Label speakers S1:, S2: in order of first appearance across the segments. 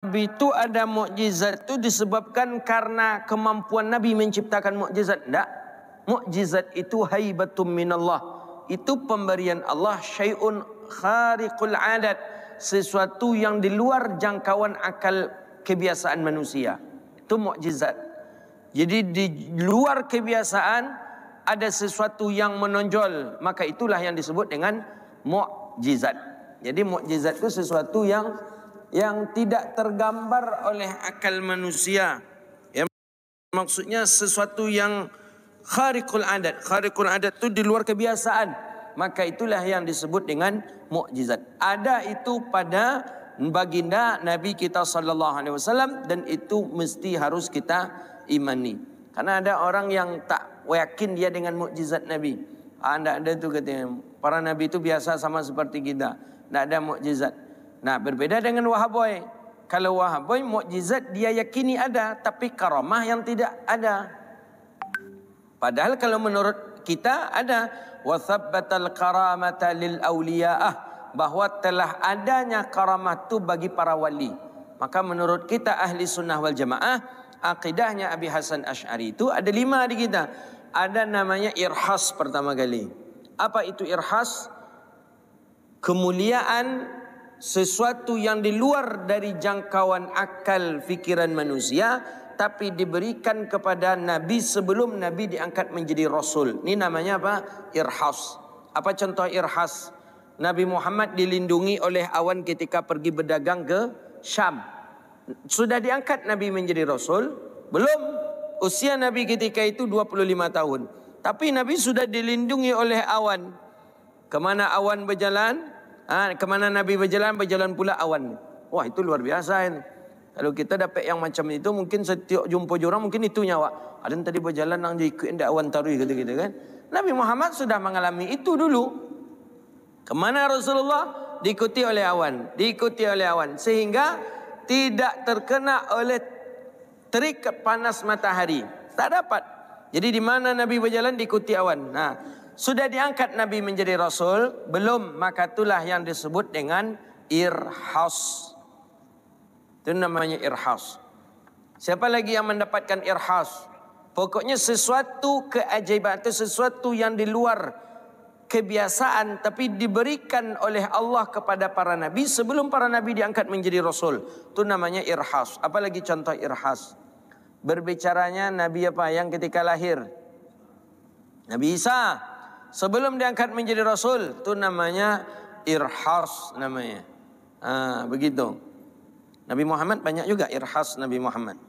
S1: Nabi itu ada mukjizat itu disebabkan karena kemampuan Nabi menciptakan mukjizat. Tidak. Mukjizat itu haibatum minallah. Itu pemberian Allah, syai'un khariqul adat. Sesuatu yang di luar jangkauan akal kebiasaan manusia. Itu mukjizat. Jadi di luar kebiasaan ada sesuatu yang menonjol. Maka itulah yang disebut dengan mukjizat. Jadi mukjizat itu sesuatu yang tidak tergambar oleh akal manusia. Ya, maksudnya sesuatu yang khariqul adat. Khariqul adat itu di luar kebiasaan. Maka itulah yang disebut dengan mukjizat. Ada itu pada baginda Nabi kita sallallahu alaihi wasallam, dan itu mesti harus kita imani. Karena ada orang yang tak yakin dia dengan mukjizat Nabi. Tidak ada tu katanya. Para nabi itu biasa sama seperti kita. Tidak ada mukjizat. Nah, berbeda dengan Wahaboy. Kalau Wahaboy mukjizat dia yakini ada, tapi karamah yang tidak ada. Padahal kalau menurut kita ada wa thabbatal karamata lil awliyaah, bahwa telah adanya karamah itu bagi para wali. Maka menurut kita ahli sunnah wal jamaah, akidahnya Abi Hasan Asy'ari itu ada 5 di kita. Ada namanya irhas pertama kali. Apa itu irhas? Kemuliaan sesuatu yang di luar dari jangkauan akal fikiran manusia, tapi diberikan kepada Nabi sebelum Nabi diangkat menjadi Rasul. Ini namanya apa? Irhas. Apa contoh irhas? Nabi Muhammad dilindungi oleh awan ketika pergi berdagang ke Syam. Sudah diangkat Nabi menjadi Rasul? Belum. Usia Nabi ketika itu 25 tahun. Tapi Nabi sudah dilindungi oleh awan. Kemana awan berjalan? Kemana Nabi berjalan pula awan. Wah, itu luar biasa ini. Kalau kita dapat yang macam itu, mungkin setiap jumpa jurang mungkin itu nyawa. Ada yang tadi berjalan nang ikut ndak awan tarui gitu-gitu kan. Nabi Muhammad sudah mengalami itu dulu. Kemana Rasulullah? Diikuti oleh awan, diikuti oleh awan, sehingga tidak terkena oleh terik panas matahari. Tak dapat. Jadi di mana Nabi berjalan diikuti awan. Nah, sudah diangkat Nabi menjadi Rasul? Belum. Maka itulah yang disebut dengan irhas. Itu namanya irhas. Siapa lagi yang mendapatkan irhas? Pokoknya sesuatu keajaiban, itu sesuatu yang di luar kebiasaan, tapi diberikan oleh Allah kepada para nabi sebelum para nabi diangkat menjadi Rasul. Itu namanya irhas. Apa lagi contoh irhas? Berbicaranya Nabi apa yang ketika lahir? Nabi Isa. Sebelum diangkat menjadi Rasul, itu namanya irhas namanya. Begitu. Nabi Muhammad banyak juga irhas Nabi Muhammad.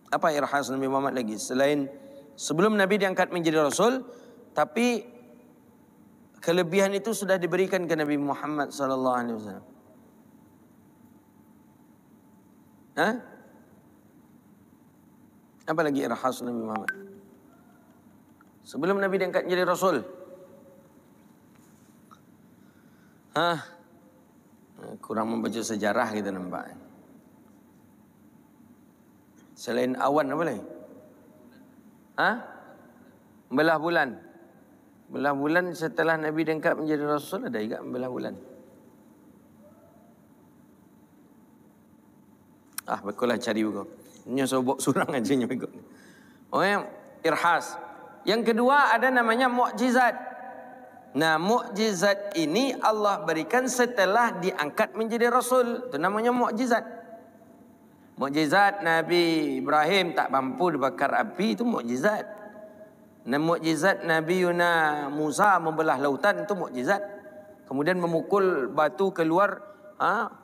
S1: Apa irhas Nabi Muhammad lagi? Selain sebelum Nabi diangkat menjadi Rasul, tapi kelebihan itu sudah diberikan ke Nabi Muhammad sallallahu alaihi wasallam. Apa lagi irhas Nabi Muhammad? Sebelum Nabi diangkat menjadi Rasul. Kurang membaca sejarah kita nampak. Selain awan apa lagi? Membelah bulan. Membelah bulan setelah Nabi diangkat menjadi Rasul, ada juga membelah bulan. Baiklah cari buku. Ini sobok surang aja nya buku. Irhas. Yang kedua ada namanya mukjizat. Nah, mukjizat ini Allah berikan setelah diangkat menjadi Rasul. Itu namanya mukjizat. Mukjizat Nabi Ibrahim tak mampu dibakar api, itu mukjizat. Nah, mukjizat Nabi Yuna Musa membelah lautan, itu mukjizat. Kemudian memukul batu keluar,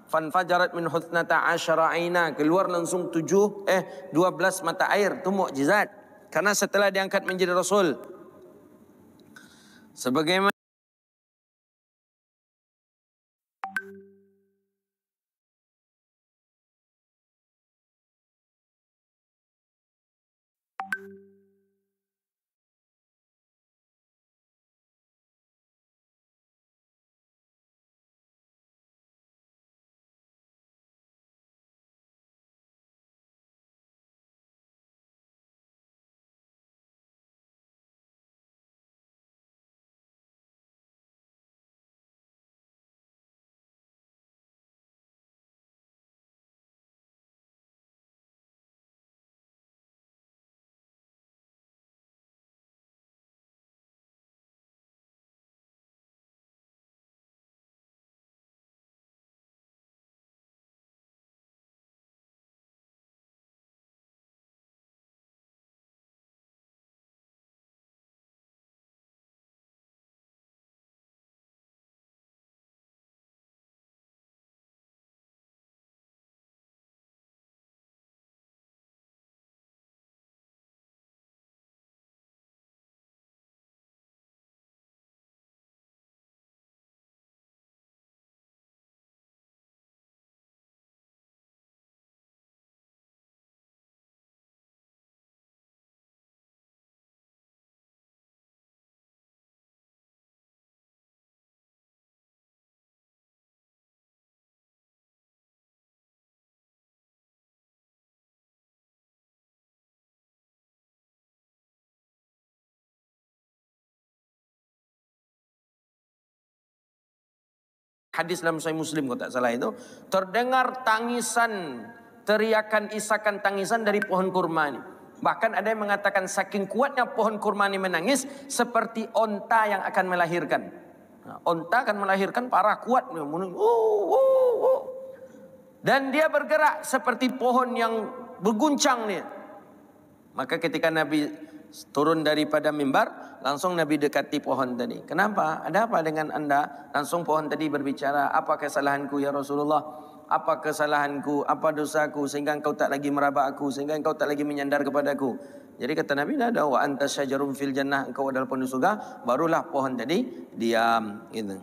S1: fanfajarat min husnata asyara aina, keluar langsung 12 mata air, itu mukjizat. Karena setelah diangkat menjadi Rasul. Sebagaimana hadis dalam Sahih Muslim kalau tak salah itu, terdengar tangisan, teriakan, isakan tangisan dari pohon kurma ini. Bahkan ada yang mengatakan saking kuatnya pohon kurma ini menangis seperti onta yang akan melahirkan. Nah, onta akan melahirkan parah kuat. Dan dia bergerak seperti pohon yang berguncang nih. Maka ketika Nabi turun daripada mimbar, langsung Nabi dekati pohon tadi. Kenapa? Ada apa dengan anda? Langsung pohon tadi berbicara, apa kesalahanku ya Rasulullah? Apa kesalahanku, apa dosaku sehingga engkau tak lagi meraba aku, sehingga engkau tak lagi menyandar kepadaku. Jadi kata Nabi, dah ada wa anta syajarum fil jannah, engkau adalah pohon surga. Barulah pohon tadi diam gitu.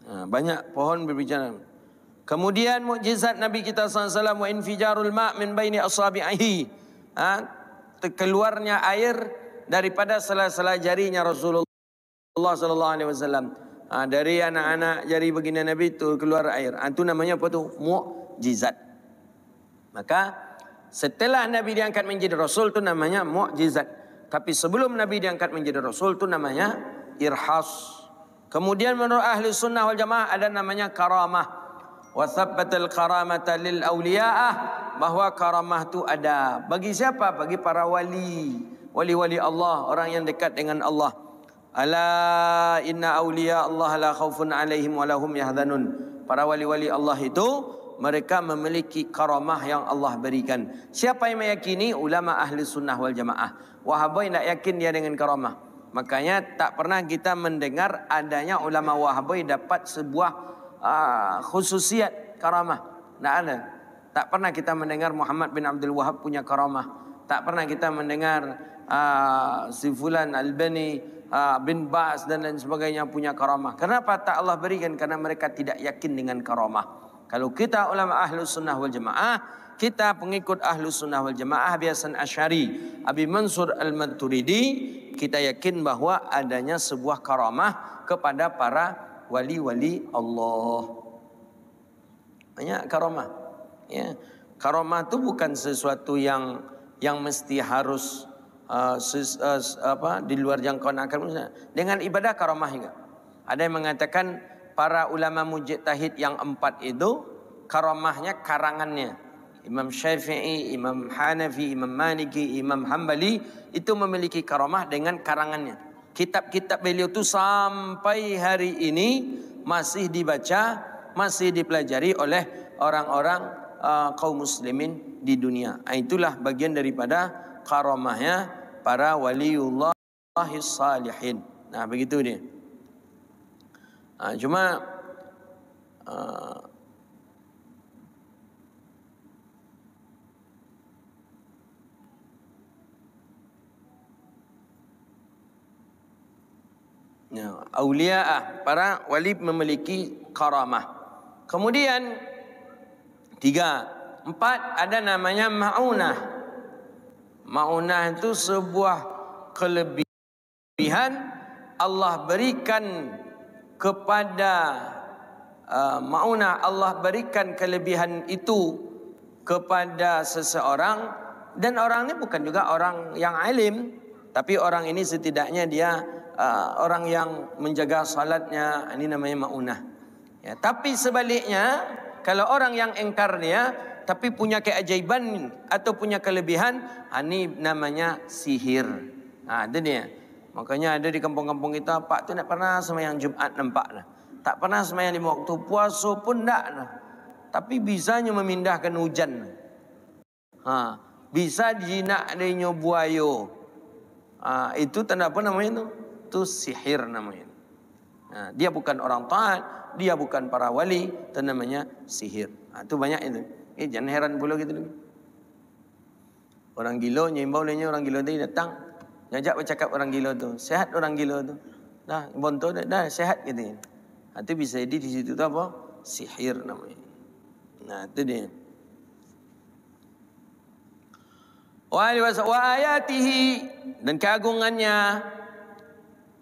S1: Banyak pohon berbicara. Kemudian mukjizat Nabi kita SAW, wa infijarul ma' min baini asabi'ihi. Keluarnya air daripada sela-sela jarinya Rasulullah SAW. Dari anak-anak jari baginda Nabi itu keluar air. Itu namanya apa tu? Mukjizat. Maka setelah Nabi diangkat menjadi Rasul itu namanya mukjizat. Tapi sebelum Nabi diangkat menjadi Rasul itu namanya irhas. Kemudian menurut ahli sunnah wal jamaah ada namanya karamah. Wa thabbatal karamata lil awliya'ah, bahwa karamah itu ada. Bagi siapa? Bagi para wali. Wali-wali Allah, orang yang dekat dengan Allah. Ala inna awliya Allah la khawfun alaihim wa lahum yahzanun. Para wali-wali Allah itu mereka memiliki karamah yang Allah berikan. Siapa yang meyakini? Ulama ahli sunnah wal jamaah. Wahabi tak yakin dia dengan karamah. Makanya tak pernah kita mendengar adanya ulama Wahabi dapat sebuah khususiat karamah. Tak ada. Tak pernah kita mendengar Muhammad bin Abdul Wahab punya karamah. Tak pernah kita mendengar si Fulan Albani, bin Bas dan lain sebagainya punya karamah. Kenapa tak Allah berikan? Karena mereka tidak yakin dengan karamah. Kalau kita ulama ahlus sunnah wal jamaah, kita pengikut ahlus sunnah wal jamaah Hasan Asy'ari, Abi Mansur Al-Maturidi, kita yakin bahwa adanya sebuah karamah kepada para wali-wali Allah. Banyak karamah. Ya. Karamah itu bukan sesuatu yang mesti harus di luar jangkauan akal. Dengan ibadah karamah juga. Ada yang mengatakan para ulama mujtahid yang 4 itu karamahnya karangannya. Imam Syafi'i, Imam Hanafi, Imam Maliki, Imam Hambali itu memiliki karamah dengan karangannya. Kitab-kitab beliau itu sampai hari ini masih dibaca, masih dipelajari oleh orang-orang kaum muslimin di dunia. Itulah bagian daripada karamahnya para waliullah salihin. Nah, begitu dia. Cuma auliya, para wali memiliki karamah. Kemudian 3, 4 ada namanya ma'unah. Ma'unah itu sebuah kelebihan Allah berikan kepada ma'unah. Allah berikan kelebihan itu kepada seseorang, dan orang ini bukan juga orang yang alim, tapi orang ini setidaknya dia orang yang menjaga salatnya. Ini namanya ma'unah. Ya, tapi sebaliknya, kalau orang yang engkar dia tapi punya keajaiban atau punya kelebihan, ini namanya sihir. Itu dia. Makanya ada di kampung-kampung kita, Pak tu tak pernah sembahyang Jumat, nampak lah. Tak pernah sembahyang 5 waktu, puasa pun tak lah. Tapi bisanya memindahkan hujan. Bisa jinak dia buayo. Itu tanda apa namanya itu? Itu sihir namanya. Dia bukan orang taat, dia bukan para wali, itu namanya sihir. Itu banyak itu. Jangan heran pula gitu. Orang gila nyimbau lainnya, orang gila tadi datang, ngajak bercakap orang gila tu. Sehat orang gila tu. Dah bonto dah sehat gitu. Itu bisa jadi di situ tu apa? Sihir namanya. Itu dia. Wa ayatihi, dan keagungannya,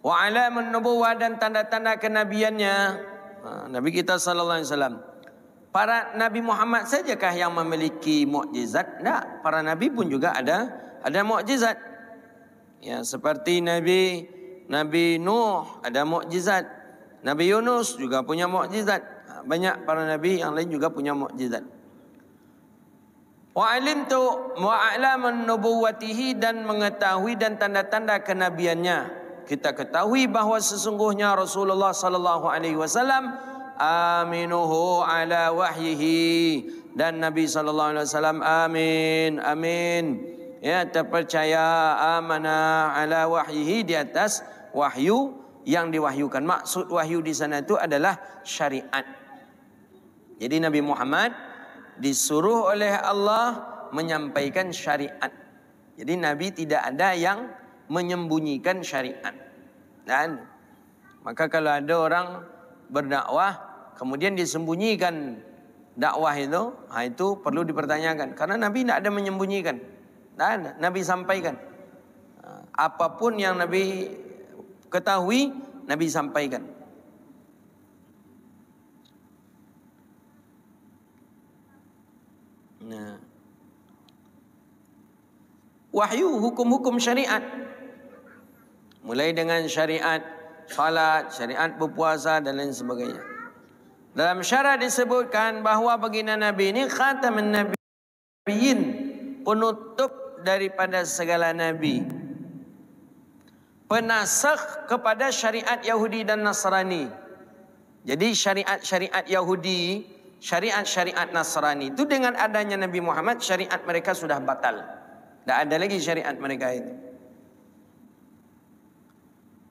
S1: wa alamun nubuwah, dan tanda-tanda kenabiannya. Nabi kita sallallahu alaihi wasallam. Para Nabi Muhammad sajakah yang memiliki mukjizat? Tak, para Nabi pun juga ada mukjizat. Ya, seperti Nabi Nuh ada mukjizat. Nabi Yunus juga punya mukjizat. Banyak para nabi yang lain juga punya mukjizat. Wa alimtu wa a'laman nubuwwatihi, dan mengetahui dan tanda-tanda kenabiannya. Kita ketahui bahawa sesungguhnya Rasulullah sallallahu alaihi wasallam aminuhu ala wahyihi, dan Nabi sallallahu alaihi wasallam amin ya, terpercaya, amanah ala wahyihi, di atas wahyu yang diwahyukan. Maksud wahyu di sana itu adalah syariat. Jadi Nabi Muhammad disuruh oleh Allah menyampaikan syariat. Jadi Nabi tidak ada yang menyembunyikan syariat. Dan maka kalau ada orang berdakwah kemudian disembunyikan dakwah itu perlu dipertanyakan, karena Nabi tidak ada menyembunyikan. Dan Nabi sampaikan apapun yang Nabi ketahui, Nabi sampaikan. Nah, wahyu hukum-hukum syariat, mulai dengan syariat salat, syariat berpuasa dan lain sebagainya. Dalam syarah disebutkan bahawa baginda Nabi ini khatamun nabiyyin, penutup daripada segala nabi, penasakh kepada syariat Yahudi dan Nasrani. Jadi syariat-syariat Yahudi, syariat-syariat Nasrani itu dengan adanya Nabi Muhammad, syariat mereka sudah batal. Tak ada lagi syariat mereka itu.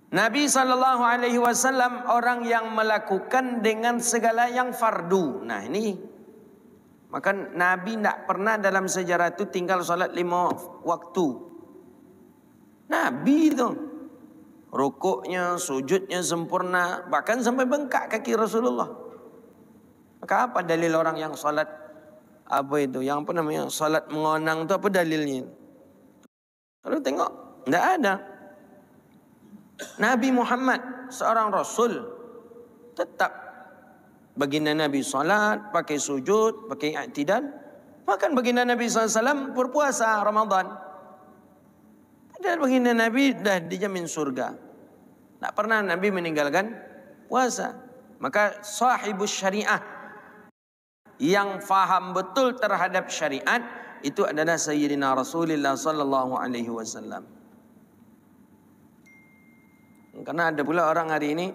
S1: Nabi SAW orang yang melakukan dengan segala yang fardu. Nah ini, maka Nabi tidak pernah dalam sejarah itu tinggal salat 5 waktu. Nabi itu rukuknya, sujudnya sempurna, bahkan sampai bengkak kaki Rasulullah. Maka apa dalil orang yang salat yang salat mengonang itu, apa dalilnya? Kalau tengok, tidak ada. Nabi Muhammad seorang Rasul, tetap baginda Nabi salat, pakai sujud, pakai i'tidal. Bahkan baginda Nabi SAW berpuasa Ramadan. Padahal baginda Nabi dah dijamin surga. Tak pernah Nabi meninggalkan puasa. Maka sahibus syariah, yang faham betul terhadap syariat, itu adalah Sayyidina Rasulullah sallallahu alaihi wasallam. Karena ada pula orang hari ini,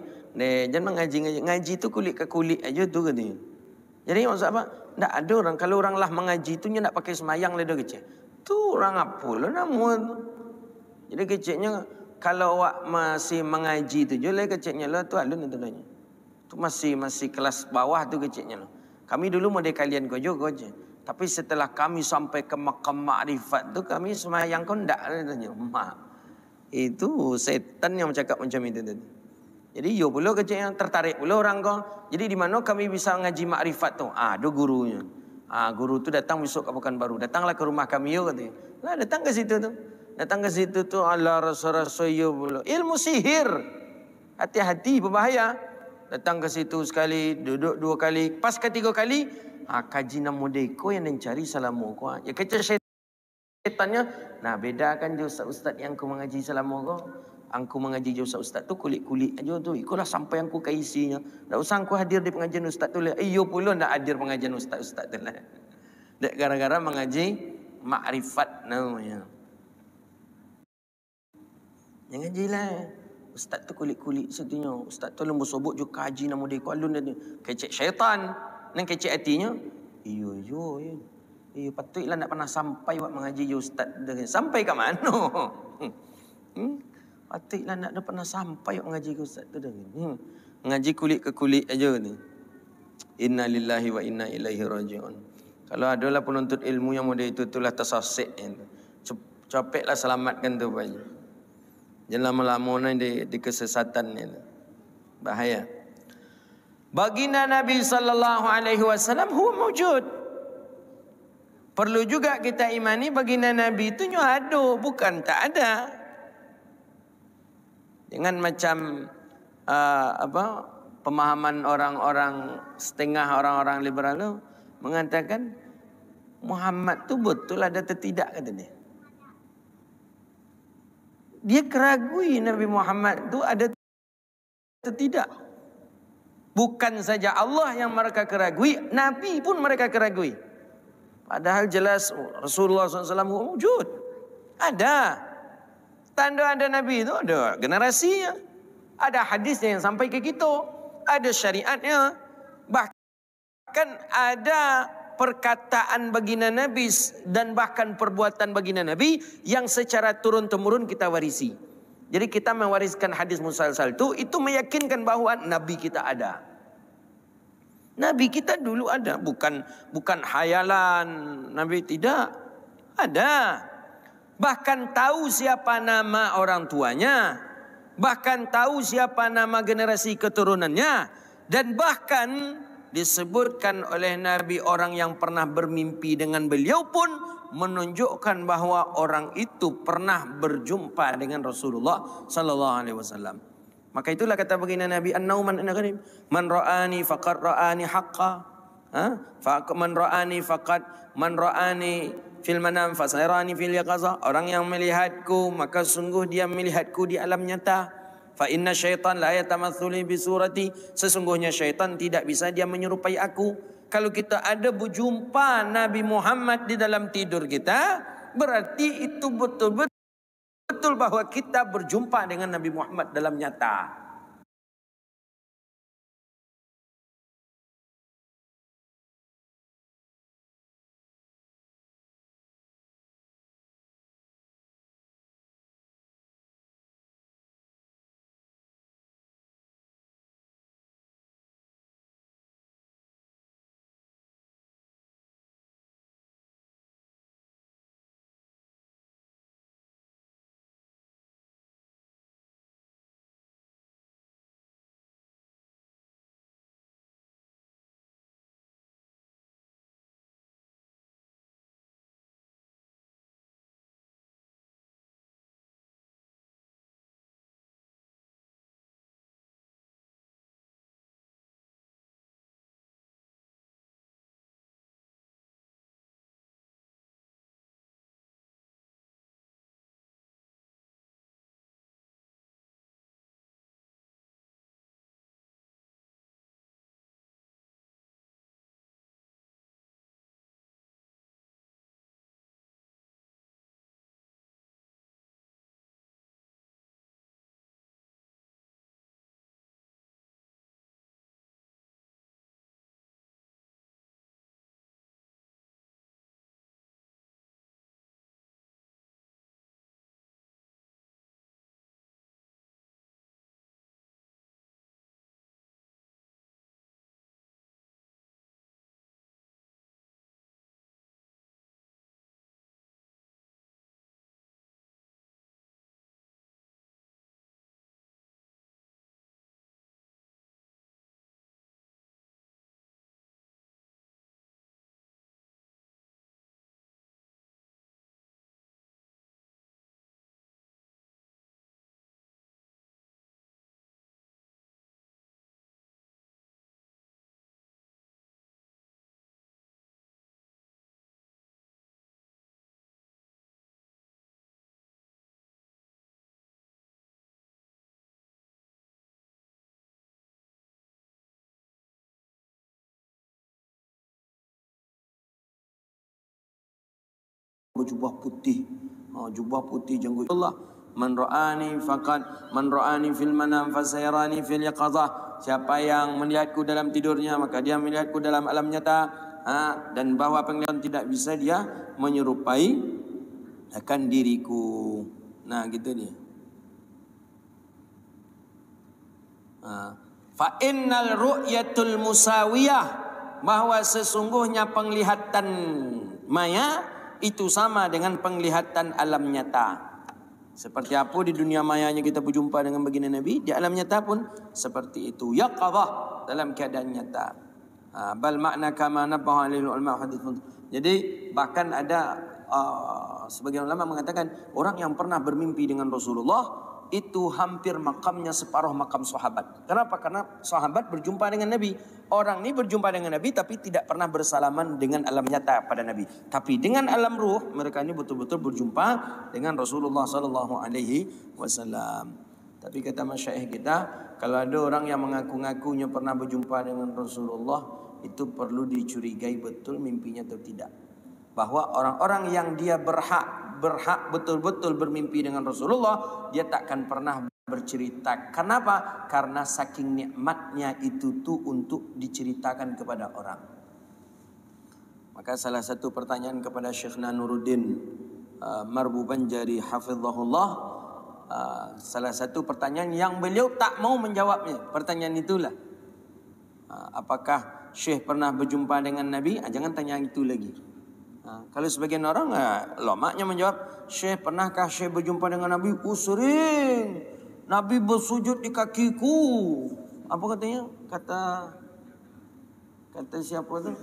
S1: jangan ngaji itu kulit ke kulit aja tu katanya. Jadi maksud apa? Tak ada orang, kalau orang lah mengaji tu nak pakai semayang le dah kecil. Tu orang apa lah namun. Jadi kecilnya kalau awak masih mengaji tu je le kecilnya lah tu alun tu tanya. Tu masih kelas bawah tu kecilnya lah. Kami dulu model kalian kau je. Tapi setelah kami sampai ke makam makrifat tu, kami semayang kau ndak le tanya. Mak. Itu setan yang bercakap macam itu tadi. Jadi yo pula kecil yang tertarik pula orang kau. Jadi di mana kami bisa ngaji makrifat tu? Ada gurunya. Guru tu datang besok ke Pekanbaru. Datanglah ke rumah kami yo katanya. Nah, datang ke situ tu. Datang ke situ tu ala rasa-rasa yo pula. Ilmu sihir. Hati-hati, berbahaya. Datang ke situ sekali, duduk 2 kali, pas ke 3 kali, kaji nama deko yang mencari salamu kau. Ya kecil syaitannya, nah bedakan je ustaz-ustaz yang aku mengaji salamu kau. Aku mengaji je ustaz tu kulit-kulit aja tu. Ikulah sampai aku ke isinya. Tak usah aku hadir di pengajian ustaz tu lah. Iyo pula nak hadir pengajian ustaz-ustaz tu lah. Dek gara-gara mengaji makrifat namanya. Yang ngajilah. Ustaz tu kulit-kulit satunya. Ustaz tu lembu sobok juga kaji nama dia alun dia. Kecek syaitan. Nang kecek hatinya. Iyo. Iyo patutlah nak pernah sampai buat mengaji je ustaz. Sampai ke mana? Patutlah nak pernah sampai buat mengaji ke ustaz tu dah. Mengaji kulit ke kulit aja ni. Inna lillahi wa inna ilaihi raji'un. Kalau adalah penuntut ilmu yang model itu, itulah tersasik. Capeklah selamatkan tu banyak. Jangan lama-lama di kesesatan ni. Bahaya. Baginda Nabi sallallahu alaihi wasallam huwa mawjud. Perlu juga kita imani baginda Nabi itu ada, bukan tak ada. Jangan macam pemahaman orang-orang setengah orang-orang liberal tu mengatakan Muhammad tu betul ada atau tidak kata dia. Dia keragui Nabi Muhammad tu ada atau tidak. Bukan saja Allah yang mereka keragui, Nabi pun mereka keragui. Padahal jelas Rasulullah SAW wujud. Ada. Tanda ada Nabi itu ada generasinya. Ada hadisnya yang sampai ke kita. Ada syariatnya. Bahkan ada perkataan baginda Nabi dan bahkan perbuatan baginda Nabi yang secara turun-temurun kita warisi. Jadi kita mewariskan hadis musalsal itu meyakinkan bahawa Nabi kita ada. Nabi kita dulu ada, bukan hayalan. Nabi tidak ada. Bahkan tahu siapa nama orang tuanya, bahkan tahu siapa nama generasi keturunannya, dan bahkan disebutkan oleh Nabi orang yang pernah bermimpi dengan beliau pun menunjukkan bahawa orang itu pernah berjumpa dengan Rasulullah sallallahu alaihi wasallam. Maka itulah kata baginda Nabi, an-nauman an-gharib, man ra'ani faqad ra'ani haqqan. Man ra'ani fil manam fasarani fil yaqaza. Orang yang melihatku maka sungguh dia melihatku di alam nyata. Fa inna syaitan la yatamatsuli bi surati. Sesungguhnya syaitan tidak bisa dia menyerupai aku. Kalau kita ada berjumpa Nabi Muhammad di dalam tidur kita, berarti itu betul bahwa kita berjumpa dengan Nabi Muhammad dalam nyata. Berjubah putih, jubah putih jenggot Allah. Man ra'ani fil manam fasayarani fil yaqazah. Siapa yang melihatku dalam tidurnya maka dia melihatku dalam alam nyata. Dan bahwa penglihatan tidak bisa dia menyerupai akan diriku. Nah gitu dia. Fa innal ru'yatul musawiyah, bahwa sesungguhnya penglihatan maya itu sama dengan penglihatan alam nyata. Seperti apa di dunia mayanya kita berjumpa dengan baginda Nabi, di alam nyata pun seperti itu. Yaqadhah, dalam keadaan nyata. Bal makna kama nabbaha lil ulama hadits. Jadi bahkan ada sebagian ulama mengatakan orang yang pernah bermimpi dengan Rasulullah itu hampir makamnya separuh makam sahabat. Kenapa? Karena sahabat berjumpa dengan Nabi. Orang ini berjumpa dengan Nabi tapi tidak pernah bersalaman dengan alam nyata pada Nabi. Tapi dengan alam ruh mereka ini betul-betul berjumpa dengan Rasulullah sallallahu alaihi wasallam. Tapi kata masyayikh kita, kalau ada orang yang mengaku-ngakunya pernah berjumpa dengan Rasulullah, itu perlu dicurigai betul mimpinya atau tidak. Bahwa orang-orang yang dia berhak betul-betul bermimpi dengan Rasulullah, dia takkan pernah bercerita. Kenapa? Karena saking nikmatnya itu tuh untuk diceritakan kepada orang. Maka salah satu pertanyaan kepada Syekhna Nuruddin Marbubanjari hafizahullah, salah satu pertanyaan yang beliau tak mau menjawabnya. Pertanyaan itulah, apakah Syekh pernah berjumpa dengan Nabi? Jangan tanya itu lagi. Kalau sebagian orang lomaknya menjawab, Syekh, pernahkah Syekh berjumpa dengan Nabi? Sering. Nabi bersujud di kakiku. Apa katanya? Kata siapa tu?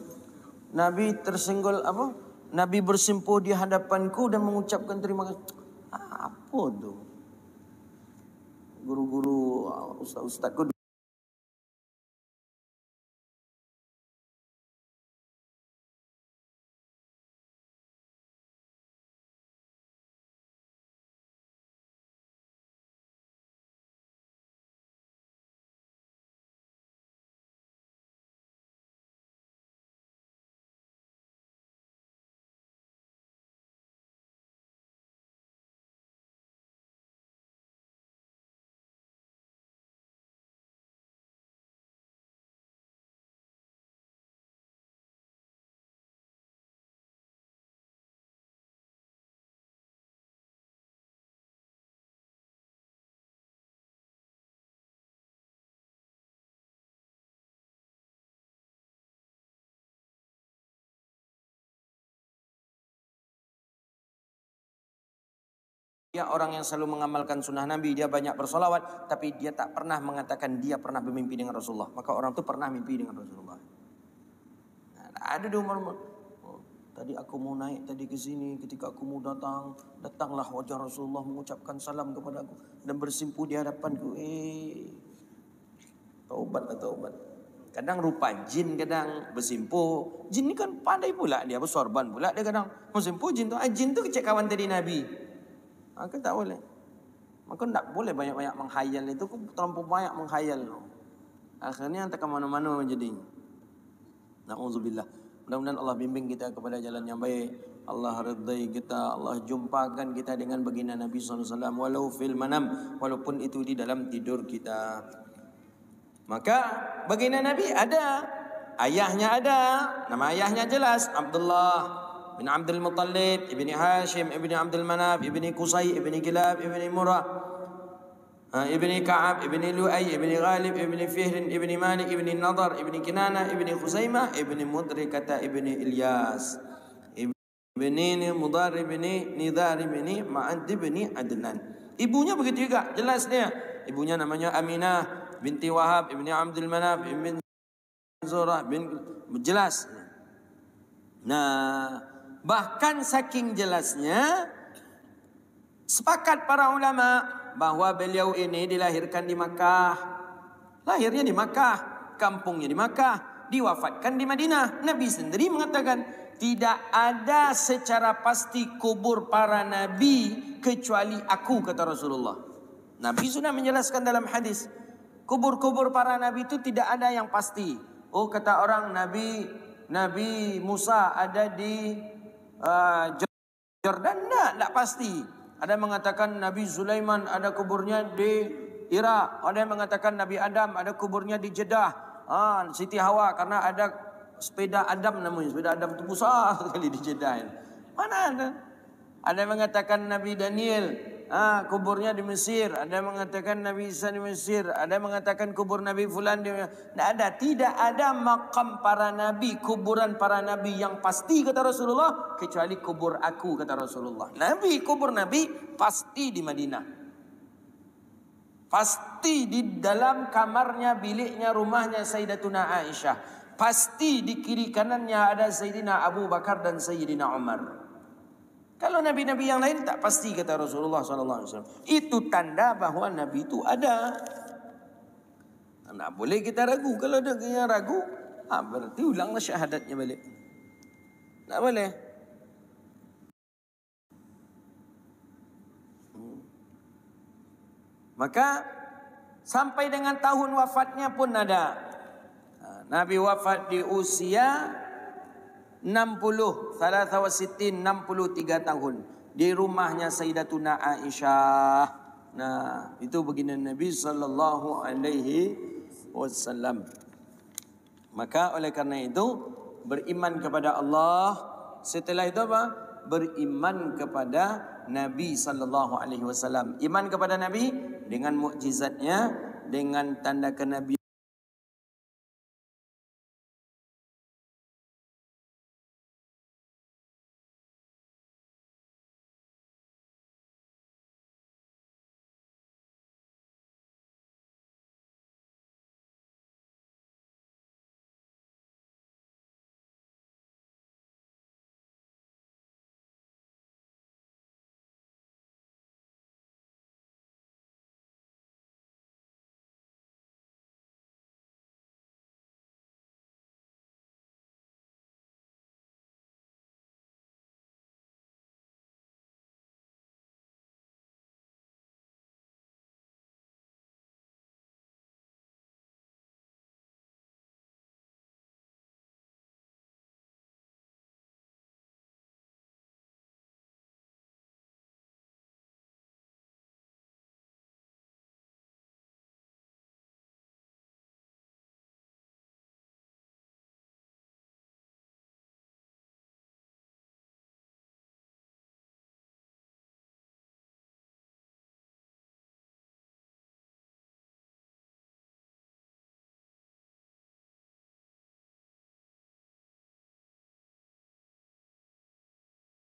S1: Nabi tersenggol apa? Nabi bersimpuh di hadapanku dan mengucapkan terima kasih. Apa tu? Guru-guru, ustaz-ustazku dia orang yang selalu mengamalkan sunnah Nabi, dia banyak bersolawat, tapi dia tak pernah mengatakan dia pernah bermimpi dengan Rasulullah. Maka orang itu pernah mimpi dengan Rasulullah. Ada di umur, tadi aku mau naik tadi ke sini, ketika aku mau datanglah wajah Rasulullah mengucapkan salam kepada aku dan bersimpuh di hadapanku. Taubat. Kadang rupa jin, kadang bersimpuh. Jin ni kan pandai pula, dia bersorban pula, dia kadang bersimpuh jin tu. Jin tu kecek kawan tadi Nabi. Maka tak boleh. Maka tak boleh banyak-banyak menghayal itu. Terlalu banyak menghayal. Akhirnya tak ke mana-mana jadi. Na'udzubillah. Mudah-mudahan Allah bimbing kita kepada jalan yang baik. Allah redai kita. Allah jumpakan kita dengan baginda Nabi SAW. Walau fil manam. Walaupun itu di dalam tidur kita. Maka baginda Nabi ada. Ayahnya ada. Nama ayahnya jelas. Abdullah bin Abdul Muttalib, ibni Hashim, ibni Abdul Manaf, ibni Qusay, ibni Kilab, ibni Murrah, ibni Ka'ab, ibni Lu'ay, ibni Ghalib, ibni Fihrin, ibni Malik, ibni Nadar, ibni Kinana, ibni Khuzaimah, ibni Mudrikata, ibni Ilyas, ibni Mudar, ibni Nidar, ibni Ma'ad, ibni Adnan. Ibunya begitu juga, jelas dia. Ibunya namanya Aminah binti Wahab, ibni Abdul Manaf, ibni Zurah, jelas. Nah, bahkan saking jelasnya, sepakat para ulama bahawa beliau ini dilahirkan di Makkah. Lahirnya di Makkah, kampungnya di Makkah, diwafatkan di Madinah. Nabi sendiri mengatakan, tidak ada secara pasti kubur para nabi kecuali aku, kata Rasulullah. Nabi sudah menjelaskan dalam hadis, kubur-kubur para nabi itu tidak ada yang pasti. Oh, kata orang Nabi Musa ada di Jordan, tak pasti. Ada yang mengatakan Nabi Sulaiman ada kuburnya di Iraq. Ada yang mengatakan Nabi Adam ada kuburnya di Jeddah, Siti Hawa, karena ada sepeda Adam namanya. Sepeda Adam itu besar sekali di Jeddah. Mana ada? Ada yang mengatakan Nabi Daniel kuburnya di Mesir. Ada yang mengatakan Nabi Isa di Mesir. Ada yang mengatakan kubur Nabi Fulan di Mesir. Tidak ada makam para nabi, kuburan para nabi yang pasti, kata Rasulullah, kecuali kubur aku, kata Rasulullah. Kubur Nabi pasti di Madinah. Pasti di dalam kamarnya, biliknya, rumahnya Sayyidatuna Aisyah. Pasti di kiri kanannya ada Sayyidina Abu Bakar dan Sayyidina Umar. Kalau nabi-nabi yang lain tak pasti, kata Rasulullah SAW. Itu tanda bahawa nabi itu ada. Tak boleh kita ragu. Kalau ada yang ragu, berarti ulanglah syahadatnya balik. Tak boleh. Maka sampai dengan tahun wafatnya pun ada. Nabi wafat di usia 63 tahun di rumahnya Sayyidatuna Aisyah. Nah, itu baginda Nabi sallallahu alaihi wasallam. Maka oleh karena itu beriman kepada Allah, setelah itu apa? Beriman kepada Nabi sallallahu alaihi wasallam. Iman kepada Nabi dengan mukjizatnya, dengan tanda kenabian